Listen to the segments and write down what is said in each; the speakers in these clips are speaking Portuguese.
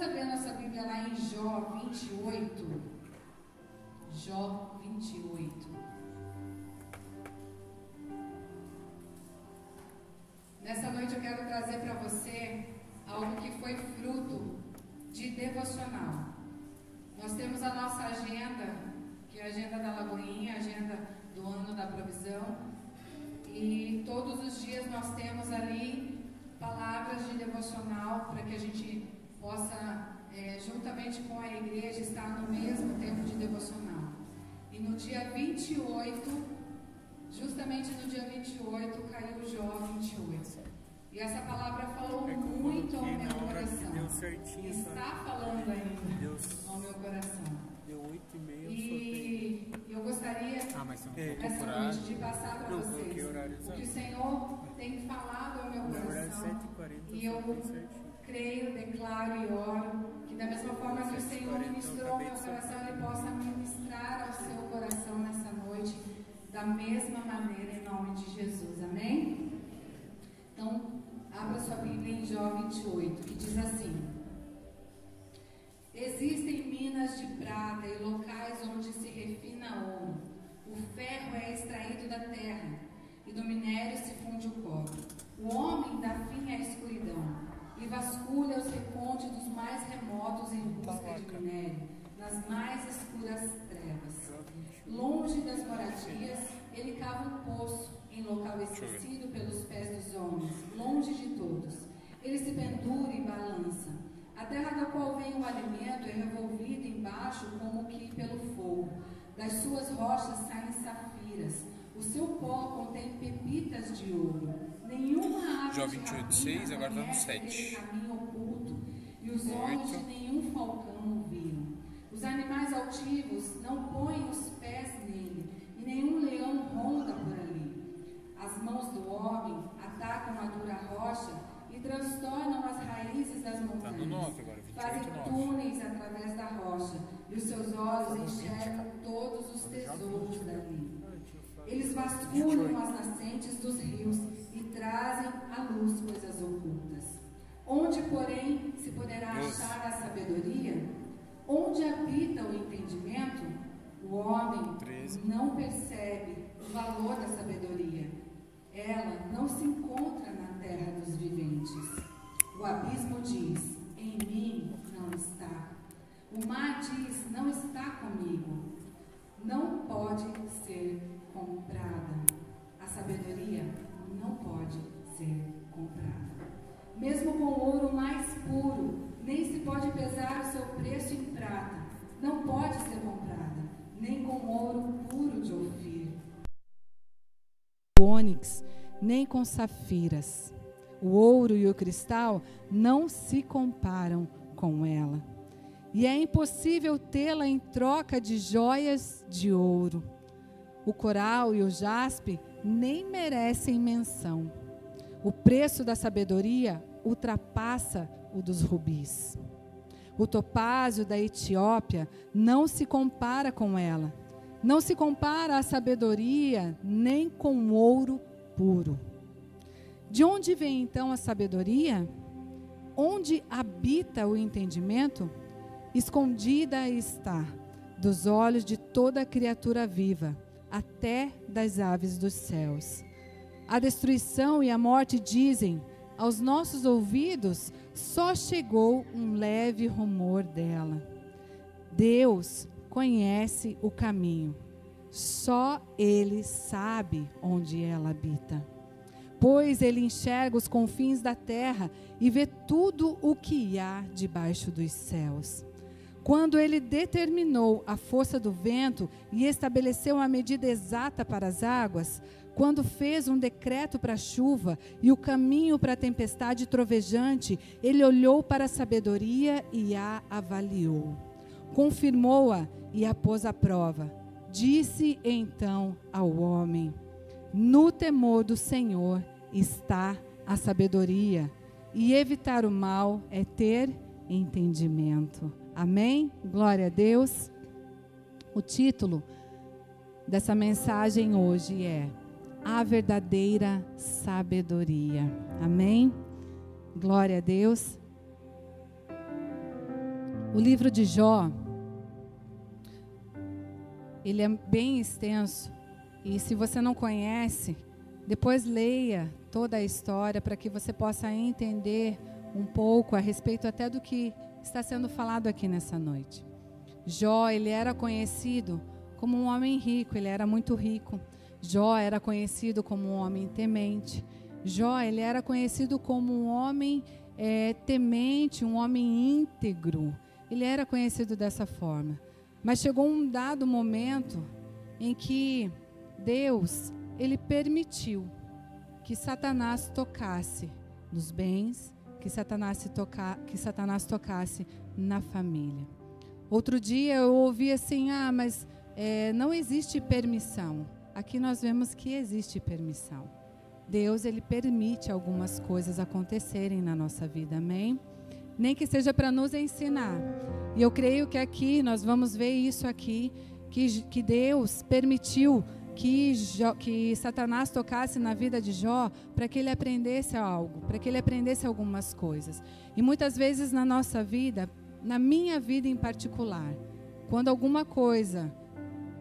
abrir a nossa Bíblia lá em Jó 28. Jó 28. Nessa noite eu quero trazer para você algo que foi fruto de devocional. Nós temos a nossa agenda, que é a agenda da Lagoinha, a agenda do ano da provisão. E todos os dias nós temos ali palavras de devocional para que a gente possa, juntamente com a igreja, estar no mesmo tempo de devocional. E no dia 28, justamente no dia 28, caiu o Jó 28. E essa palavra falou muito ao meu coração. Deu certinho, está falando ainda ao meu coração. Deu 8h30. E eu gostaria, essa noite, de passar para vocês o que o Senhor tem falado ao meu coração. E eu creio, declaro e oro que da mesma forma que o Senhor ministrou ao meu coração, Ele possa ministrar ao seu coração nessa noite, da mesma maneira, em nome de Jesus. Amém? Então, abra sua Bíblia em Jó 28, que diz assim: existem minas de prata e locais onde se refina ouro. O ferro é extraído da terra e do minério se funde o cobre. O homem dá fim à escuridão e vasculha os recônditos mais remotos em busca de minério, nas mais escuras trevas. Longe das moradias, ele cava um poço em local esquecido pelos pés dos homens, longe de todos. Ele se pendura e balança. A terra da qual vem o alimento é revolvida embaixo como que pelo fogo. Das suas rochas saem safiras. O seu pó contém pepitas de ouro. Nenhuma ave Jó 28:6, agora está no 7. Caminho oculto, e os olhos de nenhum falcão o viram. Os animais altivos não põem os pés nele, e nenhum leão ronda por ali. As mãos do homem atacam a dura rocha e transtornam as raízes das montanhas. Fazem túneis através da rocha, e os seus olhos enxergam todos os tesouros dali. Eles vasculham as nascentes dos rios e trazem à luz coisas ocultas. Onde, porém, se poderá achar a sabedoria? Onde habita o entendimento? O homem não percebe o valor da sabedoria. Ela não se encontra na terra dos viventes. O abismo diz: em mim não está. O mar diz: não está comigo. Não pode ser comprada. A sabedoria não pode ser comprada. Mesmo com o ouro mais puro, nem se pode pesar o seu preço em prata. Não pode ser comprada, nem com ouro puro de Ofir, ônix, nem com safiras. O ouro e o cristal não se comparam com ela. E é impossível tê-la em troca de joias de ouro. O coral e o jaspe nem merecem menção. O preço da sabedoria ultrapassa o dos rubis. O topázio da Etiópia não se compara com ela. Não se compara a sabedoria nem com ouro puro. De onde vem então a sabedoria? Onde habita o entendimento? Escondida está dos olhos de toda criatura viva, até das aves dos céus. A destruição e a morte dizem: aos nossos ouvidos só chegou um leve rumor dela. Deus conhece o caminho, só Ele sabe onde ela habita. Pois Ele enxerga os confins da terra e vê tudo o que há debaixo dos céus. Quando Ele determinou a força do vento e estabeleceu a medida exata para as águas, quando fez um decreto para a chuva e o caminho para a tempestade trovejante, Ele olhou para a sabedoria e a avaliou. Confirmou-a e a pôs à prova. Disse então ao homem: no temor do Senhor está a sabedoria, e evitar o mal é ter entendimento. Amém? Glória a Deus. O título dessa mensagem hoje é A Verdadeira Sabedoria. Amém? Glória a Deus. O livro de Jó, ele é bem extenso. E se você não conhece, depois leia toda a história para que você possa entender um pouco a respeito até do que está sendo falado aqui nessa noite. Jó, ele era conhecido como um homem rico, ele era muito rico. Jó era conhecido como um homem temente. Jó, ele era conhecido como um homem temente, um homem íntegro. Ele era conhecido dessa forma. Mas chegou um dado momento em que Deus, ele permitiu que Satanás tocasse nos bens, que Satanás tocasse na família. Outro dia eu ouvi assim, mas não existe permissão. Aqui nós vemos que existe permissão. Deus, ele permite algumas coisas acontecerem na nossa vida, amém? Nem que seja para nos ensinar. E eu creio que aqui nós vamos ver isso aqui, que Deus permitiu que Satanás tocasse na vida de Jó para que ele aprendesse algo, para que ele aprendesse algumas coisas. E muitas vezes na nossa vida, na minha vida em particular, quando alguma coisa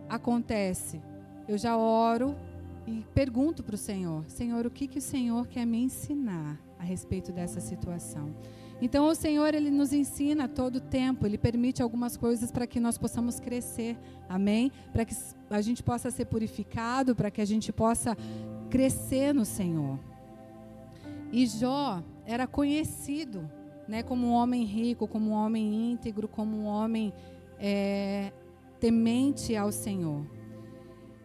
acontece, eu já oro e pergunto para o Senhor, Senhor, o que o Senhor quer me ensinar a respeito dessa situação? Então o Senhor, ele nos ensina todo o tempo, ele permite algumas coisas para que nós possamos crescer, amém? Para que a gente possa ser purificado, para que a gente possa crescer no Senhor. E Jó era conhecido, né, como um homem rico, como um homem íntegro, como um homem temente ao Senhor.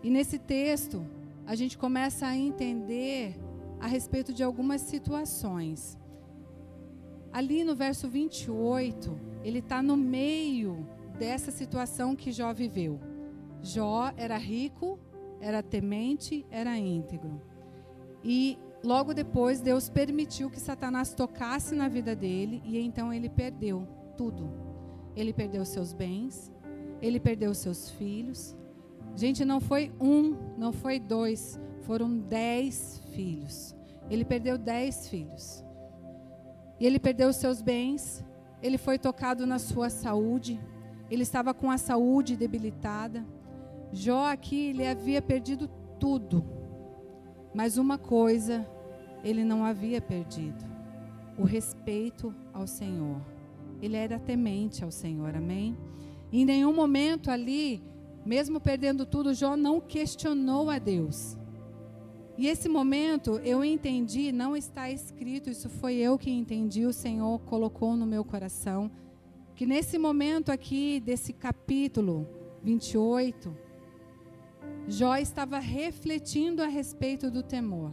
E nesse texto, a gente começa a entender a respeito de algumas situações. Ali no verso 28, ele está no meio dessa situação que Jó viveu. Jó era rico, era temente, era íntegro. E logo depois, Deus permitiu que Satanás tocasse na vida dele e então ele perdeu tudo. Ele perdeu seus bens, ele perdeu seus filhos. Gente, não foi um, não foi dois, foram 10 filhos. Ele perdeu 10 filhos. E ele perdeu os seus bens, ele foi tocado na sua saúde, ele estava com a saúde debilitada. Jó aqui, ele havia perdido tudo, mas uma coisa ele não havia perdido: o respeito ao Senhor. Ele era temente ao Senhor, amém? Em nenhum momento ali, mesmo perdendo tudo, Jó não questionou a Deus. E esse momento eu entendi, não está escrito, isso foi eu que entendi, o Senhor colocou no meu coração, que nesse momento aqui, desse capítulo 28, Jó estava refletindo a respeito do temor,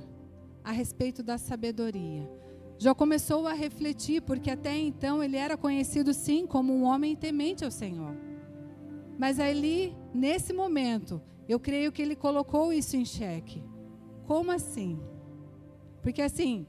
a respeito da sabedoria. Jó começou a refletir, porque até então ele era conhecido sim como um homem temente ao Senhor. Mas ali, nesse momento, eu creio que ele colocou isso em xeque. Como assim? Porque assim,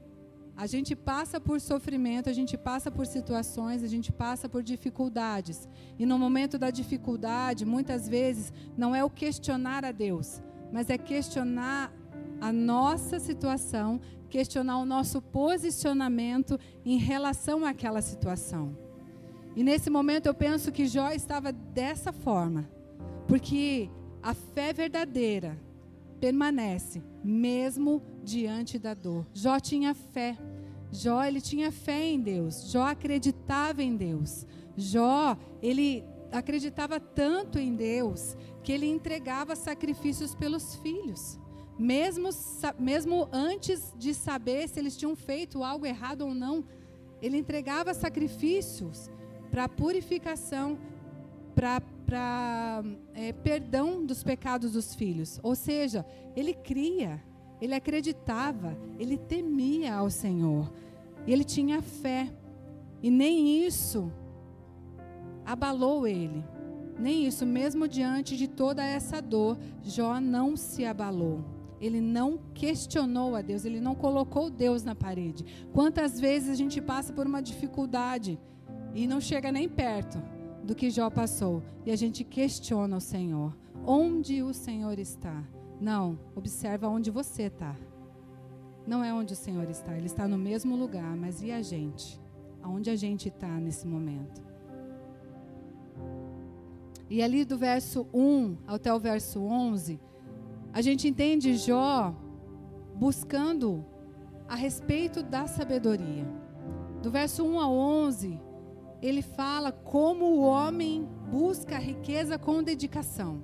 a gente passa por sofrimento, a gente passa por situações, a gente passa por dificuldades. E no momento da dificuldade, muitas vezes, não é o questionar a Deus, mas é questionar a nossa situação, questionar o nosso posicionamento em relação àquela situação. E nesse momento eu penso que Jó estava dessa forma, porque a fé verdadeira permanece mesmo diante da dor. Jó tinha fé. Jó, ele tinha fé em Deus. Jó acreditava em Deus. Jó, ele acreditava tanto em Deus que ele entregava sacrifícios pelos filhos. Mesmo antes de saber se eles tinham feito algo errado ou não, ele entregava sacrifícios para purificação, para perdão dos pecados dos filhos. Ou seja, ele cria, ele acreditava, ele temia ao Senhor. Ele tinha fé. E nem isso abalou ele. Nem isso, mesmo diante de toda essa dor, Jó não se abalou. Ele não questionou a Deus, ele não colocou Deus na parede. Quantas vezes a gente passa por uma dificuldade e não chega nem perto do que Jó passou, e a gente questiona o Senhor. Onde o Senhor está? Não, observa onde você está. Não é onde o Senhor está, Ele está no mesmo lugar, mas e a gente? Aonde a gente está nesse momento? E ali do verso 1 até o verso 11, a gente entende Jó buscando a respeito da sabedoria. Do verso 1 ao 11, ele fala como o homem busca a riqueza com dedicação.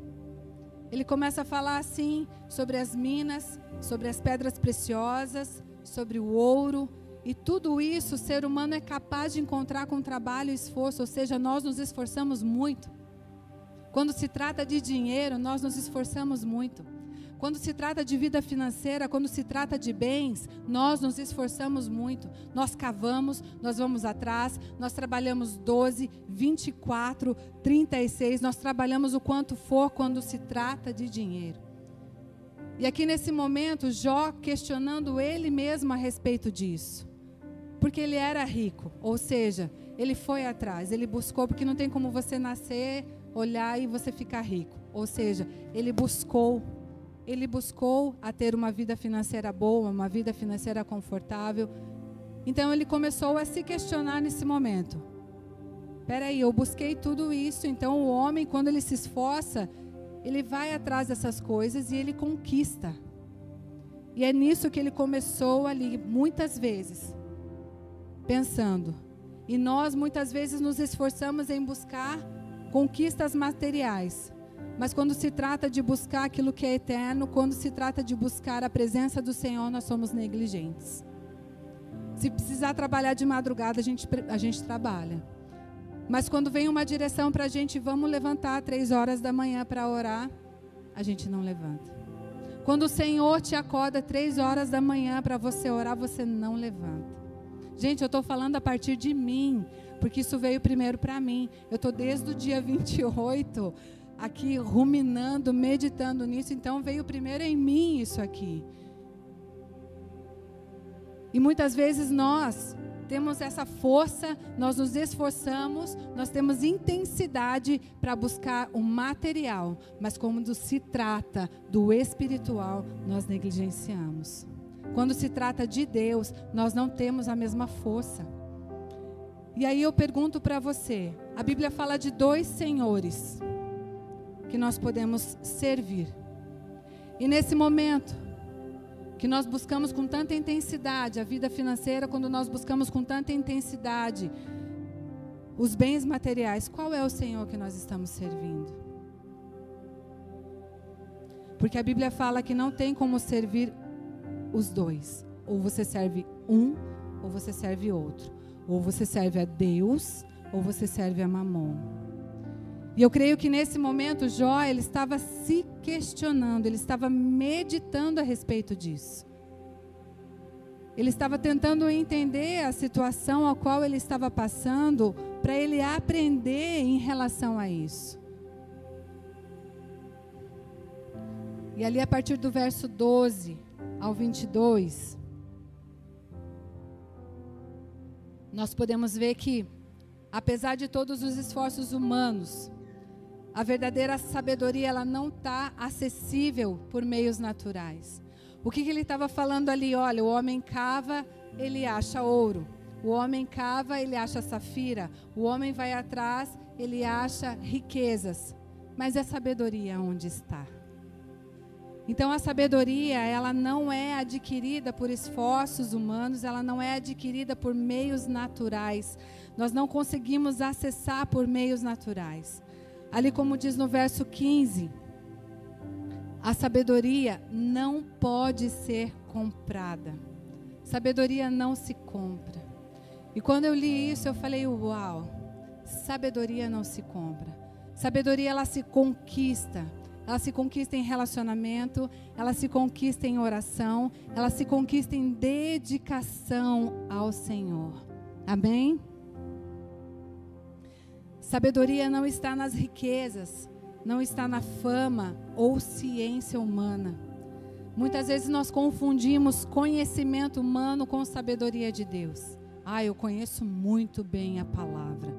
Ele começa a falar assim sobre as minas, sobre as pedras preciosas, sobre o ouro. E tudo isso o ser humano é capaz de encontrar com trabalho e esforço, ou seja, nós nos esforçamos muito. Quando se trata de dinheiro, nós nos esforçamos muito. Quando se trata de vida financeira, quando se trata de bens, nós nos esforçamos muito. Nós cavamos, nós vamos atrás, nós trabalhamos 12, 24, 36, nós trabalhamos o quanto for quando se trata de dinheiro. E aqui nesse momento, Jó questionando ele mesmo a respeito disso. Porque ele era rico, ou seja, ele foi atrás, ele buscou, porque não tem como você nascer, olhar e você ficar rico. Ou seja, ele buscou a ter uma vida financeira boa, uma vida financeira confortável. Então ele começou a se questionar nesse momento. Peraí, eu busquei tudo isso, então o homem, quando ele se esforça, ele vai atrás dessas coisas e ele conquista. E é nisso que ele começou ali, muitas vezes, pensando. E nós muitas vezes nos esforçamos em buscar conquistas materiais. Mas quando se trata de buscar aquilo que é eterno, quando se trata de buscar a presença do Senhor, nós somos negligentes. Se precisar trabalhar de madrugada, a gente trabalha. Mas quando vem uma direção para a gente, vamos levantar 3 horas da manhã para orar, a gente não levanta. Quando o Senhor te acorda 3 horas da manhã para você orar, você não levanta. Gente, eu estou falando a partir de mim, porque isso veio primeiro para mim. Eu estou desde o dia 28 aqui ruminando, meditando nisso, então veio primeiro em mim isso aqui. E muitas vezes nós temos essa força, nós nos esforçamos, nós temos intensidade para buscar o material, mas quando se trata do espiritual, nós negligenciamos. Quando se trata de Deus, nós não temos a mesma força. E aí eu pergunto para você, a Bíblia fala de 2 senhores que nós podemos servir. E nesse momento que nós buscamos com tanta intensidade a vida financeira, quando nós buscamos com tanta intensidade os bens materiais, qual é o Senhor que nós estamos servindo? Porque a Bíblia fala que não tem como servir os 2. Ou você serve um, ou você serve outro. Ou você serve a Deus, ou você serve a Mamon. E eu creio que nesse momento Jó, ele estava se questionando, ele estava meditando a respeito disso. Ele estava tentando entender a situação a qual ele estava passando, para ele aprender em relação a isso. E ali a partir do verso 12 ao 22, nós podemos ver que, apesar de todos os esforços humanos, a verdadeira sabedoria, ela não está acessível por meios naturais. O que ele estava falando ali? Olha, o homem cava, ele acha ouro. O homem cava, ele acha safira. O homem vai atrás, ele acha riquezas. Mas a sabedoria onde está? Então a sabedoria, ela não é adquirida por esforços humanos, ela não é adquirida por meios naturais. Nós não conseguimos acessar por meios naturais. Ali como diz no verso 15, a sabedoria não pode ser comprada. Sabedoria não se compra. E quando eu li isso, eu falei, uau, sabedoria não se compra. Sabedoria, ela se conquista. Ela se conquista em relacionamento, ela se conquista em oração, ela se conquista em dedicação ao Senhor. Amém? Sabedoria não está nas riquezas, não está na fama ou ciência humana. Muitas vezes nós confundimos conhecimento humano com sabedoria de Deus. Eu conheço muito bem a palavra.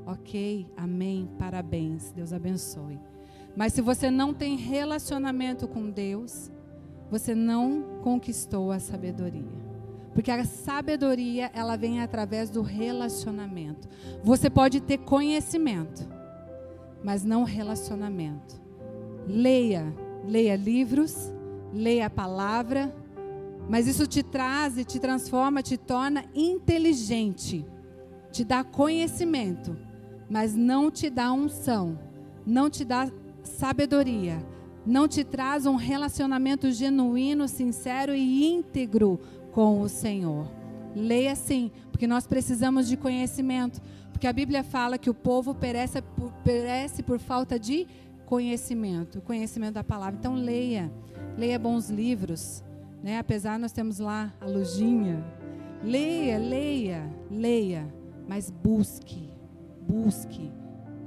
Ok, amém, parabéns, Deus abençoe. Mas se você não tem relacionamento com Deus, você não conquistou a sabedoria. Porque a sabedoria, ela vem através do relacionamento. Você pode ter conhecimento, mas não relacionamento. Leia livros, leia a palavra, mas isso te traz e te transforma, te torna inteligente, te dá conhecimento, mas não te dá unção, não te dá sabedoria, não te traz um relacionamento genuíno, sincero e íntegro com o Senhor. Leia sim, porque nós precisamos de conhecimento, porque a Bíblia fala que o povo perece por falta de conhecimento da palavra. Então leia bons livros, né? Apesar nós temos lá a lujinha, leia, mas busque,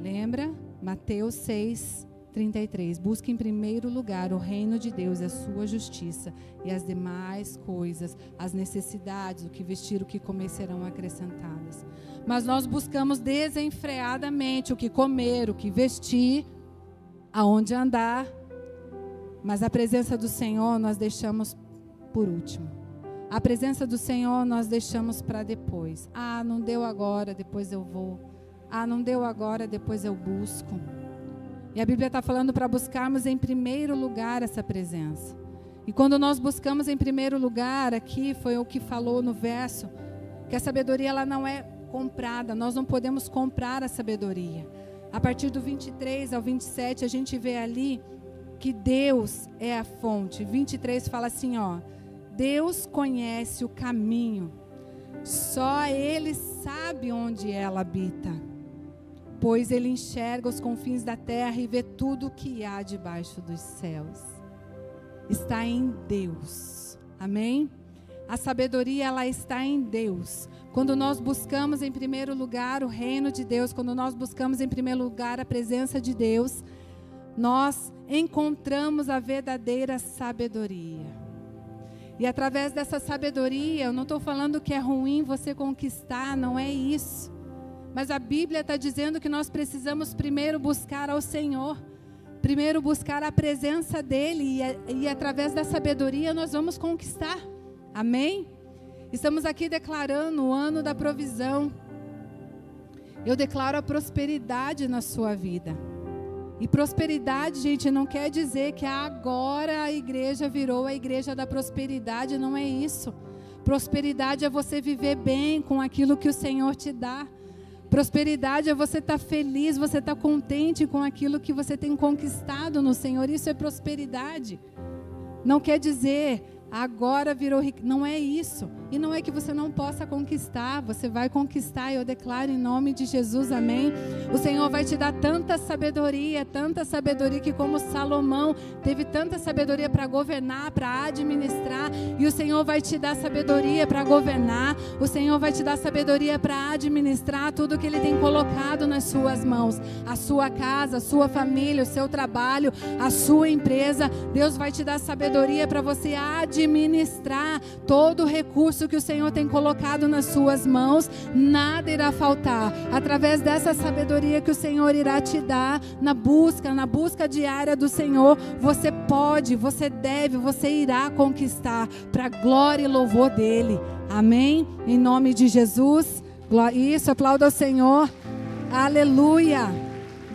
lembra? Mateus 6:33, busque em primeiro lugar o reino de Deus e a sua justiça, e as demais coisas, as necessidades, o que vestir, o que comer serão acrescentadas. Mas nós buscamos desenfreadamente o que comer, o que vestir, aonde andar, mas a presença do Senhor nós deixamos por último. A presença do Senhor nós deixamos para depois. Não deu agora, depois eu vou. Não deu agora, depois eu busco. E a Bíblia está falando para buscarmos em primeiro lugar essa presença. E quando nós buscamos em primeiro lugar, aqui foi o que falou no verso, que a sabedoria ela não é comprada, nós não podemos comprar a sabedoria. A partir do 23 ao 27, a gente vê ali que Deus é a fonte. 23 fala assim, Deus conhece o caminho, só Ele sabe onde ela habita, pois Ele enxerga os confins da terra e vê tudo o que há debaixo dos céus. Está em Deus, amém? A sabedoria, ela está em Deus. Quando nós buscamos em primeiro lugar o reino de Deus, quando nós buscamos em primeiro lugar a presença de Deus, nós encontramos a verdadeira sabedoria. E através dessa sabedoria, eu não estou falando que é ruim você conquistar, não é isso. Mas a Bíblia está dizendo que nós precisamos primeiro buscar ao Senhor, primeiro buscar a presença dEle, e através da sabedoria nós vamos conquistar. Amém? Estamos aqui declarando o ano da provisão. Eu declaro a prosperidade na sua vida. E prosperidade, gente, não quer dizer que agora a igreja virou a igreja da prosperidade, não é isso. Prosperidade é você viver bem com aquilo que o Senhor te dá. Prosperidade é você estar feliz, você estar contente com aquilo que você tem conquistado no Senhor. Isso é prosperidade. Não quer dizer agora virou rico, não é isso. E não é que você não possa conquistar, você vai conquistar, eu declaro em nome de Jesus, amém? O Senhor vai te dar tanta sabedoria que como Salomão teve tanta sabedoria para governar, para administrar, e o Senhor vai te dar sabedoria para governar, o Senhor vai te dar sabedoria para administrar tudo que Ele tem colocado nas suas mãos, a sua casa, a sua família, o seu trabalho, a sua empresa. Deus vai te dar sabedoria para você administrar todo o recurso que o Senhor tem colocado nas suas mãos. Nada irá faltar. Através dessa sabedoria que o Senhor irá te dar, na busca diária do Senhor, você pode, você deve, você irá conquistar para a glória e louvor dEle. Amém? Em nome de Jesus. Isso, aplauda ao Senhor. Aleluia.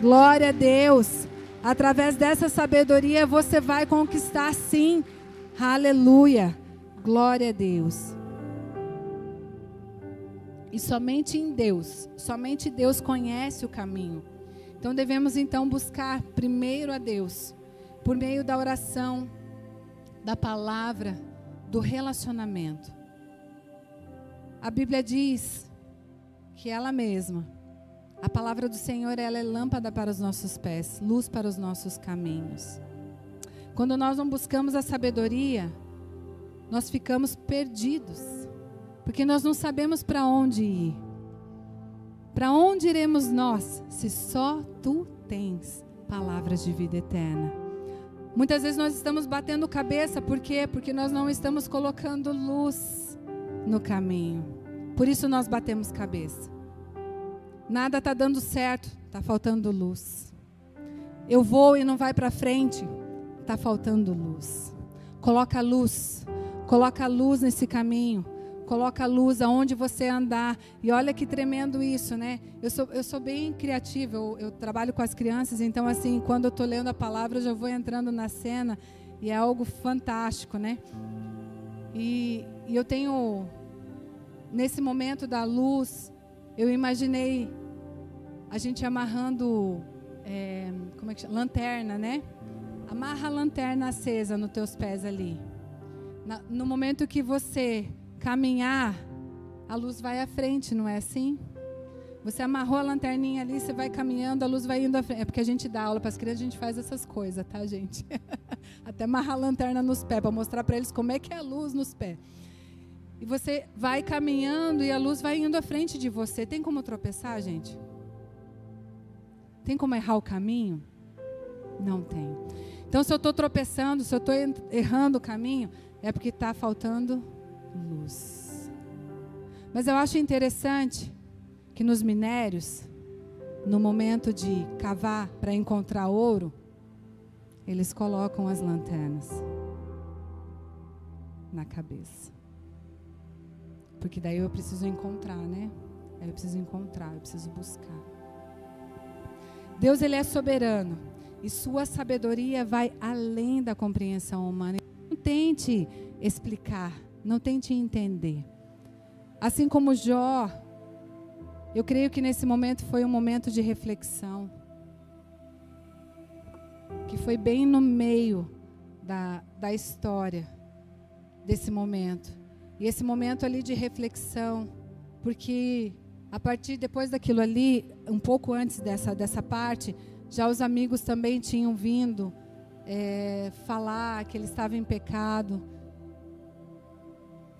Glória a Deus. Através dessa sabedoria você vai conquistar sim. Aleluia. Glória a Deus. E somente em Deus, somente Deus conhece o caminho. Então devemos então buscar primeiro a Deus, por meio da oração, da palavra, do relacionamento. A Bíblia diz que ela mesma, a palavra do Senhor, ela é lâmpada para os nossos pés, luz para os nossos caminhos. Quando nós não buscamos a sabedoria, nós ficamos perdidos, porque nós não sabemos para onde ir. Para onde iremos nós, se só Tu tens palavras de vida eterna? Muitas vezes nós estamos batendo cabeça, por quê? Porque nós não estamos colocando luz no caminho. Por isso nós batemos cabeça. Nada está dando certo, está faltando luz. Eu vou e não vai para frente, está faltando luz. Coloca luz nesse caminho. coloca a luz aonde você andar. E olha que tremendo isso, né? Eu sou bem criativa, eu trabalho com as crianças, então assim, quando eu estou lendo a palavra, eu já vou entrando na cena e é algo fantástico, né? E eu tenho, nesse momento da luz, eu imaginei a gente amarrando, como é que chama? Lanterna, né? Amarra a lanterna acesa nos teus pés ali. No momento que você caminhar, a luz vai à frente, não é assim? Você amarrou a lanterninha ali, você vai caminhando, a luz vai indo à frente. É porque a gente dá aula para as crianças, a gente faz essas coisas, tá, gente? Até amarrar a lanterna nos pés, para mostrar para eles como é que é a luz nos pés. E você vai caminhando e a luz vai indo à frente de você. Tem como tropeçar, gente? Tem como errar o caminho? Não tem. Então, se eu estou tropeçando, se eu estou errando o caminho, é porque está faltando luz. Mas eu acho interessante que nos minérios, no momento de cavar para encontrar ouro, eles colocam as lanternas na cabeça. Porque daí eu preciso encontrar, né? Aí eu preciso encontrar, eu preciso buscar. Deus, Ele é soberano. E sua sabedoria vai além da compreensão humana. Não tente explicar, não tente entender. Assim como Jó, eu creio que nesse momento foi um momento de reflexão. Que foi bem no meio da história desse momento. E esse momento ali de reflexão, porque a partir depois daquilo ali, um pouco antes dessa parte, já os amigos também tinham vindo falar que ele estava em pecado.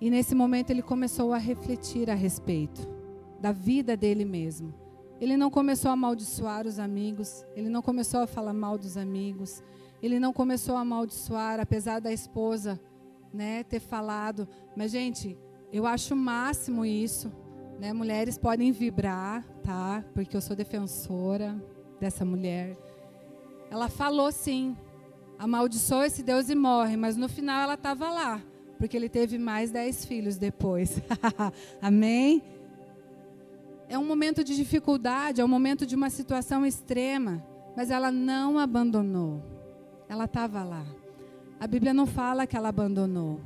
E nesse momento ele começou a refletir a respeito da vida dele mesmo. Ele não começou a amaldiçoar os amigos, ele não começou a falar mal dos amigos, ele não começou a amaldiçoar, apesar da esposa, né, ter falado. Mas, gente, eu acho o máximo isso, né? Mulheres podem vibrar, tá? Porque eu sou defensora dessa mulher. Ela falou sim, amaldiçoa esse Deus e morre, mas no final ela estava lá, porque ele teve mais 10 filhos depois. Amém? É um momento de dificuldade, é um momento de uma situação extrema, mas ela não abandonou. Ela estava lá. A Bíblia não fala que ela abandonou.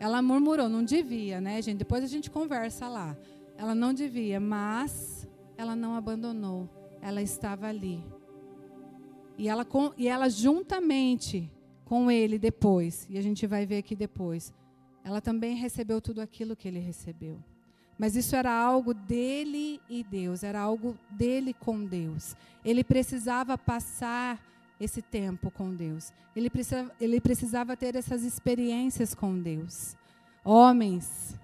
Ela murmurou, não devia, né, gente? Depois a gente conversa lá. Ela não devia, mas ela não abandonou. Ela estava ali. E ela juntamente com ele depois, e a gente vai ver aqui depois, ela também recebeu tudo aquilo que ele recebeu. Mas isso era algo dele e Deus, era algo dele com Deus. Ele precisava passar esse tempo com Deus. Ele precisava ter essas experiências com Deus. Homens,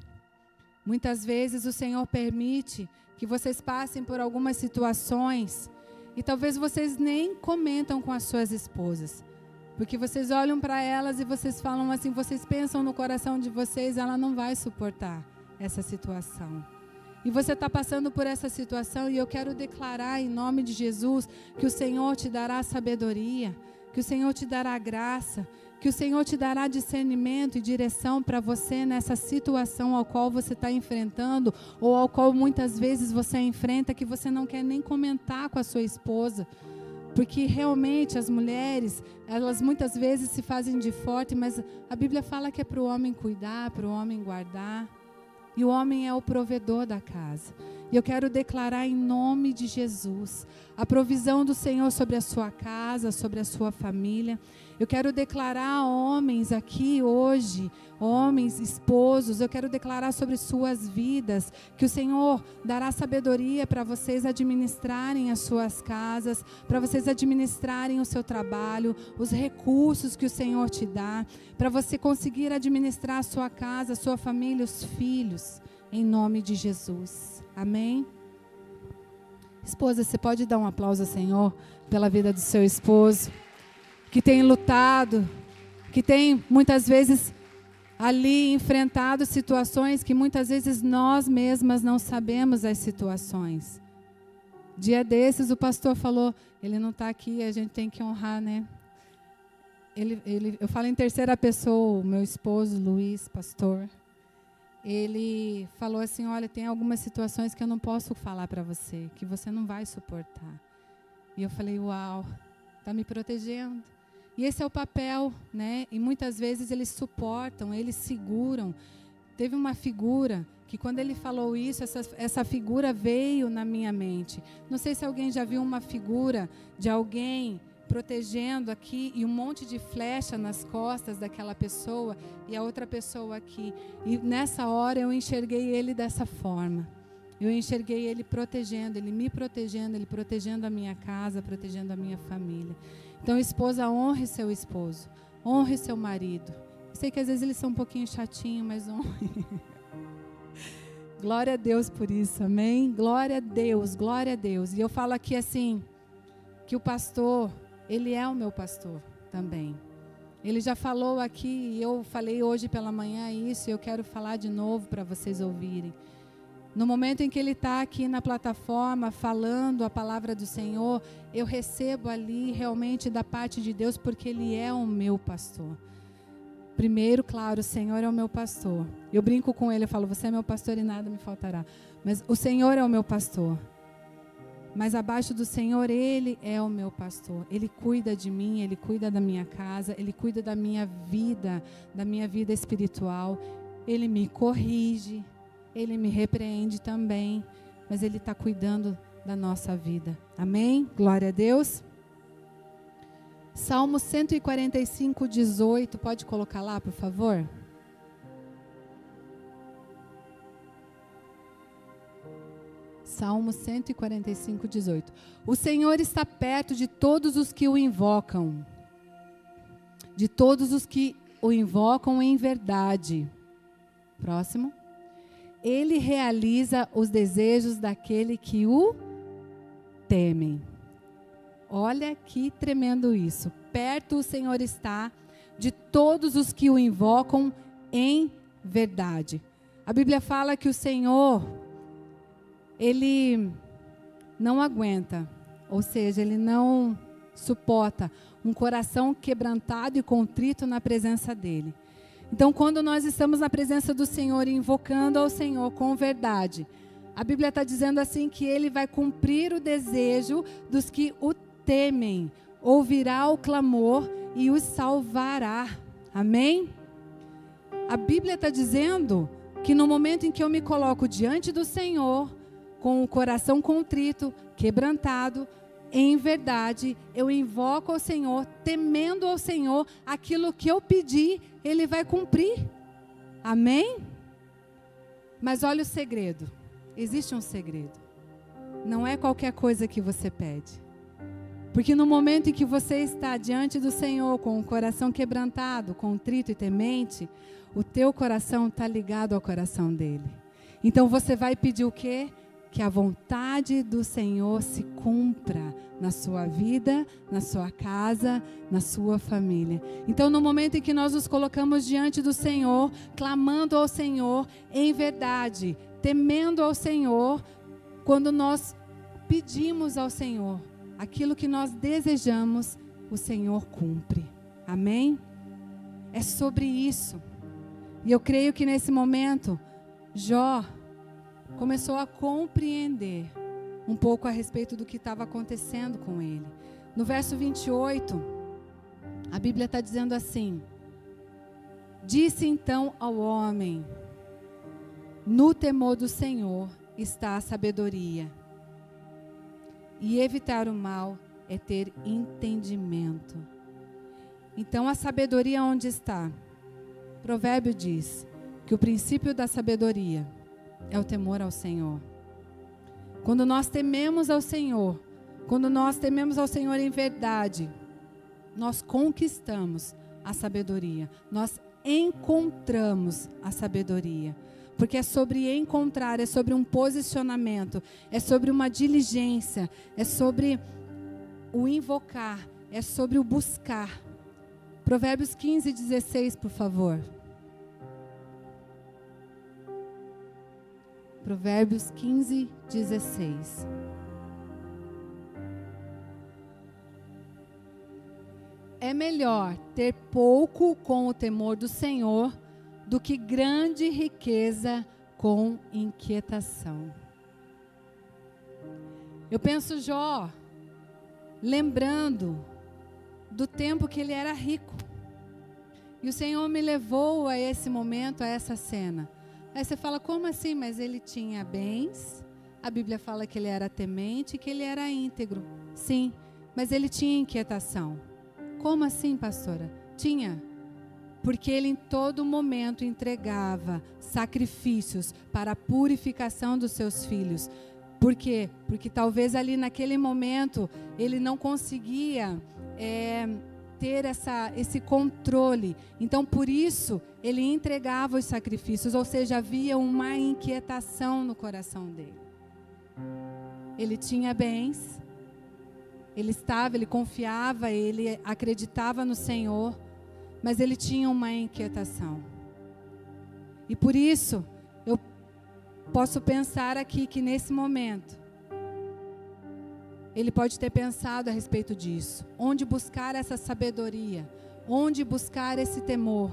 muitas vezes o Senhor permite que vocês passem por algumas situações e talvez vocês nem comentam com as suas esposas. Porque vocês olham para elas e vocês falam assim, vocês pensam no coração de vocês, ela não vai suportar essa situação. E você está passando por essa situação e eu quero declarar em nome de Jesus que o Senhor te dará sabedoria, que o Senhor te dará graça, que o Senhor te dará discernimento e direção para você nessa situação ao qual você está enfrentando ou ao qual muitas vezes você enfrenta que você não quer nem comentar com a sua esposa. Porque realmente as mulheres, elas muitas vezes se fazem de forte, mas a Bíblia fala que é para o homem cuidar, para o homem guardar. E o homem é o provedor da casa. E eu quero declarar em nome de Jesus a provisão do Senhor sobre a sua casa, sobre a sua família. Eu quero declarar homens aqui hoje, homens, esposos, eu quero declarar sobre suas vidas, que o Senhor dará sabedoria para vocês administrarem as suas casas, para vocês administrarem o seu trabalho, os recursos que o Senhor te dá, para você conseguir administrar a sua casa, a sua família, os filhos, em nome de Jesus. Amém? Esposa, você pode dar um aplauso ao Senhor pela vida do seu esposo, que tem lutado, que tem muitas vezes ali enfrentado situações que muitas vezes nós mesmas não sabemos as situações. Dia desses o pastor falou, ele não está aqui, a gente tem que honrar, né? Eu falo em terceira pessoa, o meu esposo, Luiz, pastor. ele falou assim, olha, tem algumas situações que eu não posso falar para você, que você não vai suportar. E eu falei, uau, está me protegendo. E esse é o papel, né? E muitas vezes eles suportam, eles seguram. Teve uma figura que quando ele falou isso, essa figura veio na minha mente. Não sei se alguém já viu uma figura de alguém protegendo aqui e um monte de flecha nas costas daquela pessoa e a outra pessoa aqui. E nessa hora eu enxerguei ele dessa forma. Eu enxerguei ele protegendo, ele me protegendo, ele protegendo a minha casa, protegendo a minha família. Então, esposa, honre seu esposo, honre seu marido. Eu sei que às vezes eles são um pouquinho chatinhos, mas honre. Glória a Deus por isso, amém? Glória a Deus, glória a Deus. E eu falo aqui assim, que o pastor, ele é o meu pastor também. Ele já falou aqui, e eu falei hoje pela manhã isso, e eu quero falar de novo para vocês ouvirem. No momento em que ele está aqui na plataforma falando a palavra do Senhor, eu recebo ali realmente da parte de Deus, porque ele é o meu pastor. Primeiro, claro, o Senhor é o meu pastor. Eu brinco com ele, eu falo, você é meu pastor e nada me faltará. Mas o Senhor é o meu pastor. Mas abaixo do Senhor, ele é o meu pastor. Ele cuida de mim, ele cuida da minha casa, ele cuida da minha vida espiritual. Ele me corrige, ele me repreende também, mas ele está cuidando da nossa vida. Amém? Glória a Deus. Salmo 145, 18, pode colocar lá, por favor? Salmo 145, 18. O Senhor está perto de todos os que o invocam, de todos os que o invocam em verdade. Próximo. Ele realiza os desejos daquele que o temem. Olha que tremendo isso. Perto o Senhor está de todos os que o invocam em verdade. A Bíblia fala que o Senhor, ele não aguenta, ou seja, ele não suporta um coração quebrantado e contrito na presença dele. Então, quando nós estamos na presença do Senhor e invocando ao Senhor com verdade, a Bíblia está dizendo assim que ele vai cumprir o desejo dos que o temem, ouvirá o clamor e os salvará. Amém? A Bíblia está dizendo que no momento em que eu me coloco diante do Senhor, com o coração contrito, quebrantado, em verdade, eu invoco ao Senhor, temendo ao Senhor, aquilo que eu pedi, ele vai cumprir. Amém? Mas olha o segredo. Existe um segredo. Não é qualquer coisa que você pede. Porque no momento em que você está diante do Senhor, com o coração quebrantado, contrito e temente, o teu coração está ligado ao coração dele. Então você vai pedir o quê? Que a vontade do Senhor se cumpra na sua vida, na sua casa, na sua família. Então, no momento em que nós nos colocamos diante do Senhor, clamando ao Senhor em verdade, temendo ao Senhor, quando nós pedimos ao Senhor aquilo que nós desejamos, o Senhor cumpre. Amém? É sobre isso. E eu creio que nesse momento, Jó começou a compreender um pouco a respeito do que estava acontecendo com ele. No verso 28, a Bíblia está dizendo assim: disse então ao homem, no temor do Senhor está a sabedoria, e evitar o mal é ter entendimento. Então a sabedoria onde está? O provérbio diz que o princípio da sabedoria é o temor ao Senhor. Quando nós tememos ao Senhor, quando nós tememos ao Senhor em verdade, nós conquistamos a sabedoria, nós encontramos a sabedoria. Porque é sobre encontrar, é sobre um posicionamento, é sobre uma diligência, é sobre o invocar, é sobre o buscar. Provérbios 15, 16, por favor. Provérbios 15, 16. É melhor ter pouco com o temor do Senhor do que grande riqueza com inquietação. Eu penso Jó, lembrando do tempo que ele era rico. E o Senhor me levou a esse momento, a essa cena. Aí você fala, como assim? Mas ele tinha bens, a Bíblia fala que ele era temente, que ele era íntegro. Sim, mas ele tinha inquietação. Como assim, pastora? Tinha. Porque ele em todo momento entregava sacrifícios para a purificação dos seus filhos. Por quê? Porque talvez ali naquele momento ele não conseguia ter esse controle. Então por isso ele entregava os sacrifícios, ou seja, havia uma inquietação no coração dele. Ele tinha bens, ele confiava, ele acreditava no Senhor, mas ele tinha uma inquietação. E por isso, eu posso pensar aqui que nesse momento, ele pode ter pensado a respeito disso. Onde buscar essa sabedoria? Onde buscar esse temor?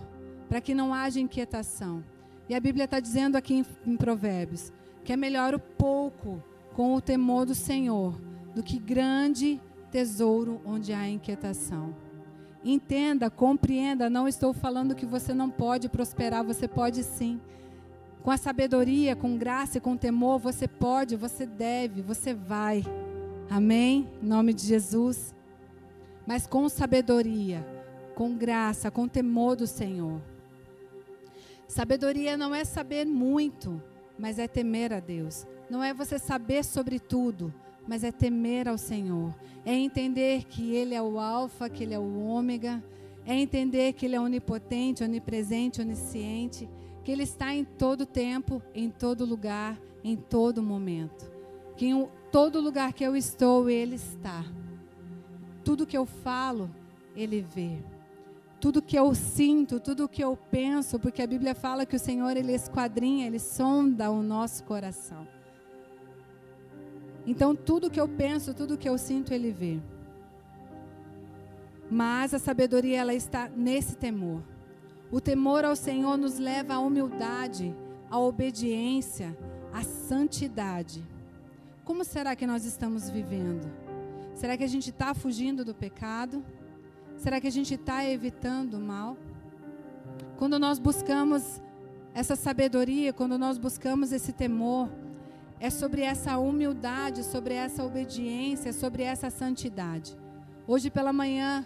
Para que não haja inquietação. E a Bíblia está dizendo aqui em Provérbios, que é melhor o pouco com o temor do Senhor, do que grande tesouro onde há inquietação. Entenda, compreenda, não estou falando que você não pode prosperar, você pode sim. Com a sabedoria, com graça e com temor, você pode, você deve, você vai. Amém? Em nome de Jesus. Mas com sabedoria, com graça, com temor do Senhor. Sabedoria não é saber muito, mas é temer a Deus. Não é você saber sobre tudo, mas é temer ao Senhor. É entender que Ele é o alfa, que Ele é o ômega. É entender que Ele é onipotente, onipresente, onisciente. Que Ele está em todo tempo, em todo lugar, em todo momento. Que em todo lugar que eu estou, Ele está. Tudo que eu falo, Ele vê. Tudo que eu sinto, tudo que eu penso, porque a Bíblia fala que o Senhor, Ele esquadrinha, Ele sonda o nosso coração. Então, tudo que eu penso, tudo que eu sinto, Ele vê. Mas a sabedoria, ela está nesse temor. O temor ao Senhor nos leva à humildade, à obediência, à santidade. Como será que nós estamos vivendo? Será que a gente está fugindo do pecado? Será que a gente está evitando o mal? Quando nós buscamos essa sabedoria, quando nós buscamos esse temor, é sobre essa humildade, sobre essa obediência, sobre essa santidade. Hoje pela manhã,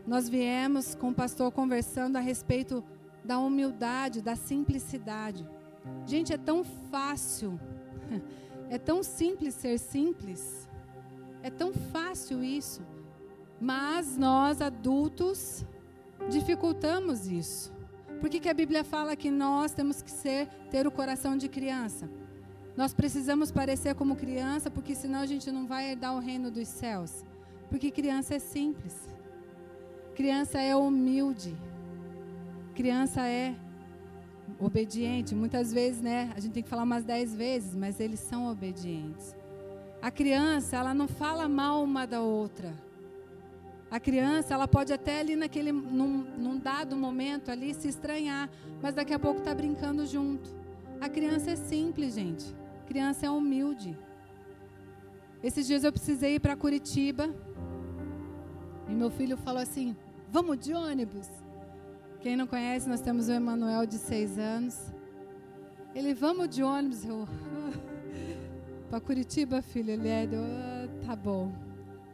nós viemos com o pastor conversando a respeito da humildade, da simplicidade. Gente, é tão fácil, é tão simples ser simples, é tão fácil isso. Mas nós, adultos, dificultamos isso. Por que a Bíblia fala que nós temos que ter o coração de criança? Nós precisamos parecer como criança, porque senão a gente não vai herdar o reino dos céus. Porque criança é simples. Criança é humilde. Criança é obediente. Muitas vezes, né, a gente tem que falar umas 10 vezes, mas eles são obedientes. A criança, ela não fala mal uma da outra. A criança, ela pode até ali num dado momento ali se estranhar, mas daqui a pouco está brincando junto. A criança é simples, gente. A criança é humilde. Esses dias eu precisei ir para Curitiba e meu filho falou assim, vamos de ônibus? Quem não conhece, nós temos o Emanuel de 6 anos. Ele, vamos de ônibus? Eu, para Curitiba, filho? Ele tá bom.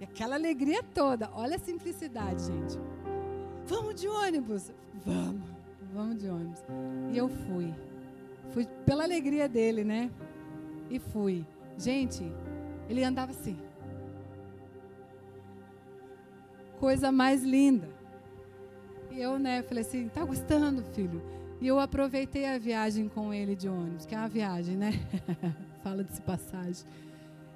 E aquela alegria toda, olha a simplicidade, gente. Vamos de ônibus? Vamos de ônibus. E eu fui pela alegria dele, né? E fui. Gente, ele andava assim. Coisa mais linda. E eu, né, falei assim, tá gostando, filho? E eu aproveitei a viagem com ele de ônibus, que é uma viagem, né? Fala de passagem.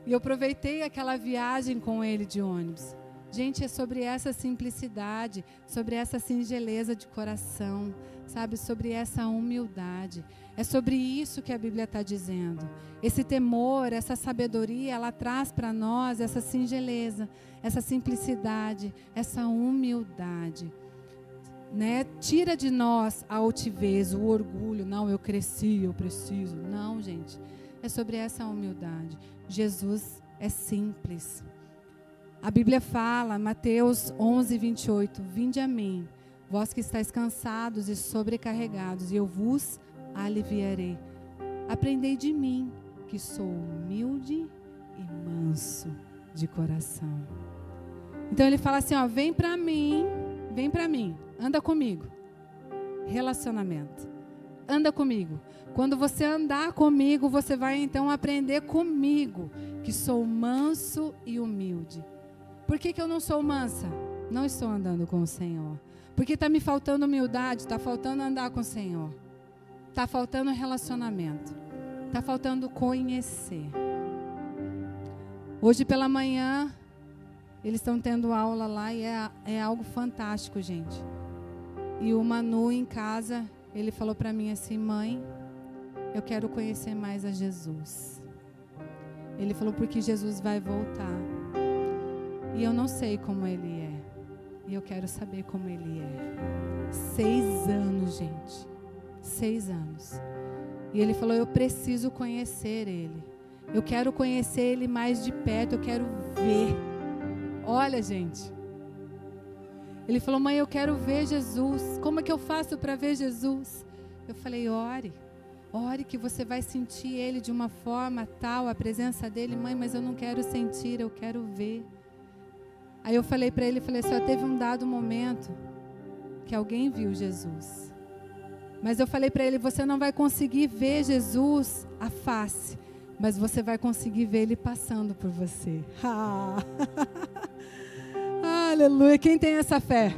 E eu aproveitei aquela viagem com ele de ônibus. Gente, é sobre essa simplicidade, sobre essa singeleza de coração, sabe? Sobre essa humildade. É sobre isso que a Bíblia está dizendo. Esse temor, essa sabedoria, ela traz para nós essa singeleza, essa simplicidade, essa humildade. né, tira de nós a altivez, o orgulho. Não, eu cresci, eu preciso. Não, gente. É sobre essa humildade. Jesus é simples. A Bíblia fala, Mateus 11, 28, vinde a mim, vós que estáis cansados e sobrecarregados, e eu vos aliviarei. Aprendei de mim, que sou humilde e manso de coração. Então ele fala assim, ó, vem para mim, anda comigo. Relacionamento. Anda comigo. Quando você andar comigo, você vai então aprender comigo, que sou manso e humilde. Por que eu não sou mansa? Não estou andando com o Senhor. Porque está me faltando humildade, está faltando andar com o Senhor. Está faltando relacionamento. Está faltando conhecer. Hoje pela manhã, eles estão tendo aula lá e é algo fantástico, gente. E o Manu em casa, ele falou para mim assim, mãe, eu quero conhecer mais a Jesus. Ele falou, porque Jesus vai voltar. E eu não sei como ele é. E eu quero saber como ele é. 6 anos, gente. 6 anos. E ele falou, eu preciso conhecer ele. Eu quero conhecer ele mais de perto, eu quero ver. Olha, gente. Ele falou, mãe, eu quero ver Jesus. Como é que eu faço para ver Jesus? Eu falei, ore. Ore que você vai sentir ele de uma forma tal, a presença dele. Mãe, mas eu não quero sentir, eu quero ver. Aí eu falei para ele, só teve um dado momento que alguém viu Jesus. Mas eu falei para ele, você não vai conseguir ver Jesus à face, mas você vai conseguir ver ele passando por você. Aleluia, quem tem essa fé?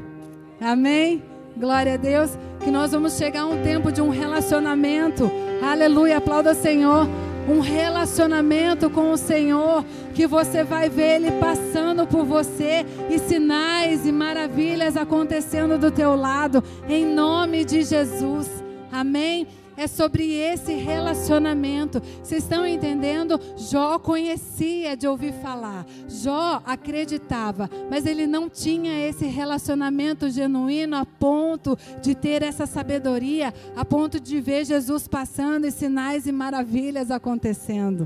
Amém? Glória a Deus, que nós vamos chegar a um tempo de um relacionamento. Aleluia, aplauda o Senhor. Um relacionamento com o Senhor, que você vai ver ele passando por você e sinais e maravilhas acontecendo do teu lado, em nome de Jesus. Amém? É sobre esse relacionamento. Vocês estão entendendo? Jó conhecia de ouvir falar. Jó acreditava, mas ele não tinha esse relacionamento genuíno a ponto de ter essa sabedoria, a ponto de ver Jesus passando e sinais e maravilhas acontecendo.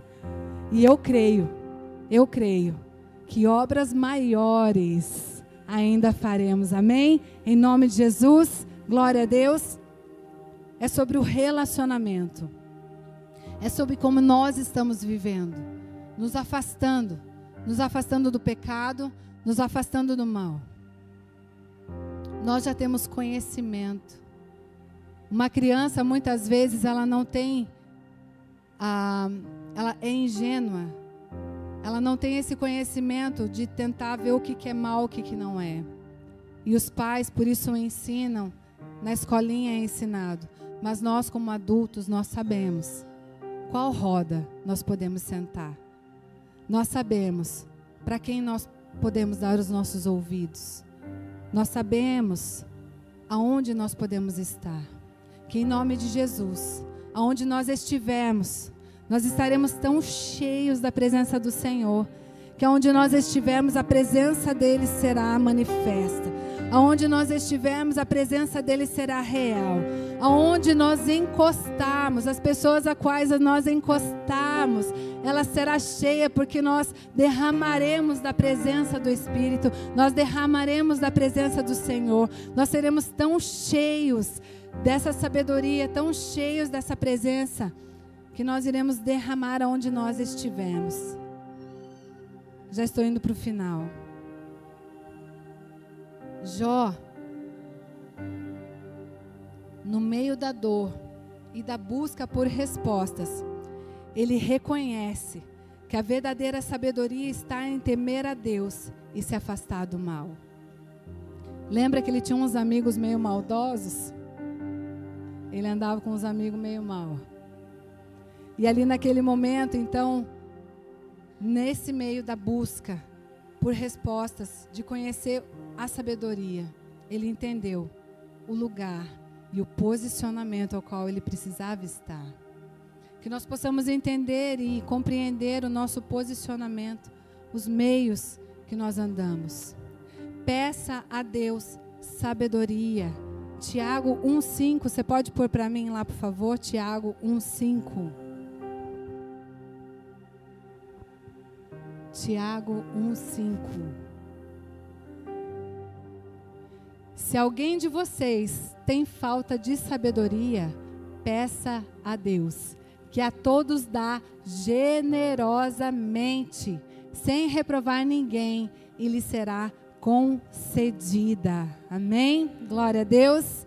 E eu creio que obras maiores ainda faremos. Amém? Em nome de Jesus, glória a Deus. É sobre o relacionamento. É sobre como nós estamos vivendo. Nos afastando do pecado, nos afastando do mal. Nós já temos conhecimento. Uma criança, muitas vezes, ela não tem, ela é ingênua. Ela não tem esse conhecimento de tentar ver o que é mal, o que não é. E os pais, por isso, ensinam. Na escolinha é ensinado. Mas nós, como adultos, nós sabemos qual roda nós podemos sentar. Nós sabemos para quem nós podemos dar os nossos ouvidos. Nós sabemos aonde nós podemos estar. Que em nome de Jesus, aonde nós estivermos, nós estaremos tão cheios da presença do Senhor, que aonde nós estivermos, a presença dele será manifesta. Aonde nós estivermos, a presença dele será real. Aonde nós encostarmos, as pessoas a quais nós encostarmos, ela será cheia, porque nós derramaremos da presença do Espírito, nós derramaremos da presença do Senhor. Nós seremos tão cheios dessa sabedoria, tão cheios dessa presença, que nós iremos derramar aonde nós estivermos. Já estou indo para o final. Jó, no meio da dor e da busca por respostas, ele reconhece que a verdadeira sabedoria está em temer a Deus e se afastar do mal. Lembra que ele tinha uns amigos meio maldosos? Ele andava com uns amigos meio mal. E ali naquele momento, então, nesse meio da busca por respostas, de conhecer a sabedoria, ele entendeu o lugar e o posicionamento ao qual ele precisava estar. Que nós possamos entender e compreender o nosso posicionamento, os meios que nós andamos. Peça a Deus sabedoria Tiago 1:5, você pode pôr para mim lá, por favor? Tiago 1:5. Tiago 1:5. Se alguém de vocês tem falta de sabedoria, peça a Deus, que a todos dá generosamente, sem reprovar ninguém, e lhe será concedida. Amém? Glória a Deus.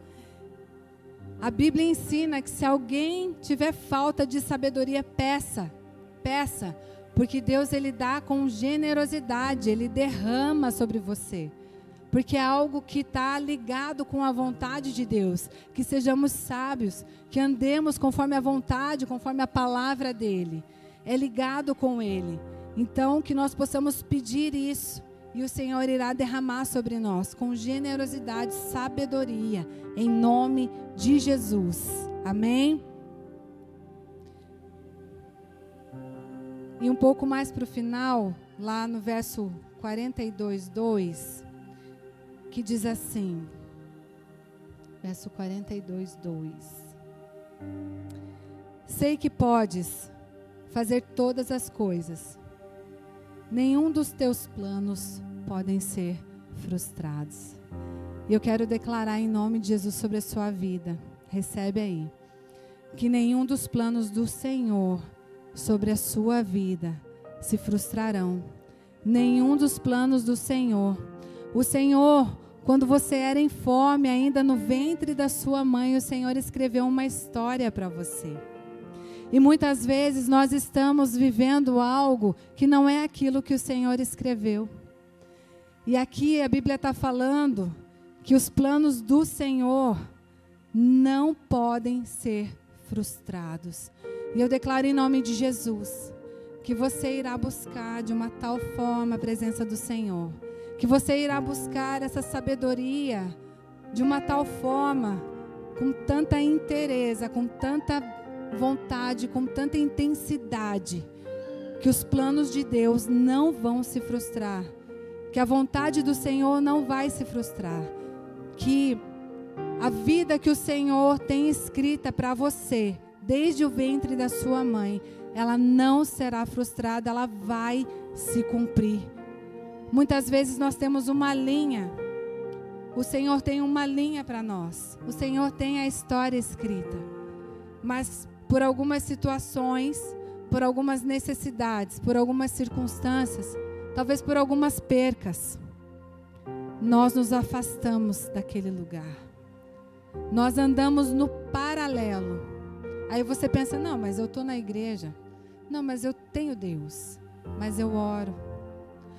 A Bíblia ensina que se alguém tiver falta de sabedoria, peça, porque Deus, ele dá com generosidade, ele derrama sobre você, porque é algo que está ligado com a vontade de Deus, que sejamos sábios, que andemos conforme a vontade, conforme a palavra dele, é ligado com ele. Então, que nós possamos pedir isso, e o Senhor irá derramar sobre nós com generosidade, sabedoria, em nome de Jesus. Amém? E um pouco mais para o final, lá no verso 42:2, que diz assim, verso 42:2: sei que podes fazer todas as coisas, nenhum dos teus planos podem ser frustrados. E eu quero declarar em nome de Jesus sobre a sua vida, recebe aí, que nenhum dos planos do Senhor sobre a sua vida se frustrarão. Nenhum dos planos do Senhor. O Senhor, quando você era informe, ainda no ventre da sua mãe, o Senhor escreveu uma história para você. E muitas vezes nós estamos vivendo algo que não é aquilo que o Senhor escreveu. E aqui a Bíblia está falando que os planos do Senhor não podem ser frustrados. E eu declaro em nome de Jesus que você irá buscar de uma tal forma a presença do Senhor, que você irá buscar essa sabedoria de uma tal forma, com tanta inteireza, com tanta vontade, com tanta intensidade, que os planos de Deus não vão se frustrar, que a vontade do Senhor não vai se frustrar, que a vida que o Senhor tem escrita para você, desde o ventre da sua mãe, ela não será frustrada, ela vai se cumprir. Muitas vezes nós temos uma linha, o Senhor tem uma linha para nós, o Senhor tem a história escrita, mas por algumas situações, por algumas necessidades, por algumas circunstâncias, talvez por algumas percas, nós nos afastamos daquele lugar. Nós andamos no paralelo. Aí você pensa, não, mas eu estou na igreja. Não, mas eu tenho Deus. Mas eu oro.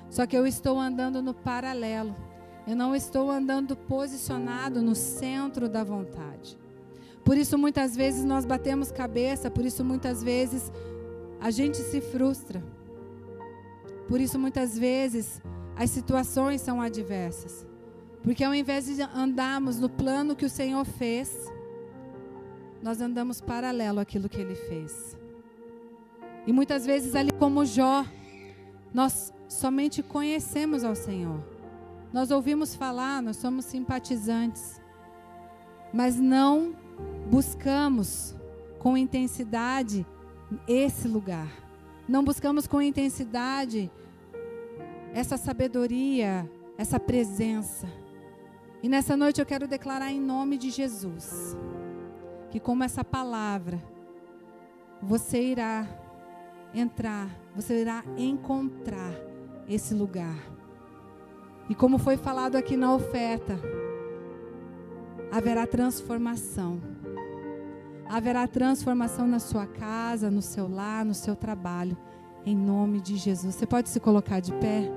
Só que eu estou andando no paralelo. Eu não estou andando posicionado no centro da vontade. Por isso muitas vezes nós batemos cabeça, por isso muitas vezes a gente se frustra. Por isso muitas vezes as situações são adversas. Porque ao invés de andarmos no plano que o Senhor fez, nós andamos paralelo àquilo que Ele fez. E muitas vezes ali como Jó, nós somente conhecemos ao Senhor. Nós ouvimos falar, nós somos simpatizantes. Mas não buscamos com intensidade esse lugar. Não buscamos com intensidade essa sabedoria, essa presença. E nessa noite eu quero declarar em nome de Jesus, que como essa palavra, você irá entrar, você irá encontrar esse lugar. E como foi falado aqui na oferta, haverá transformação. Haverá transformação na sua casa, no seu lar, no seu trabalho, em nome de Jesus. Você pode se colocar de pé?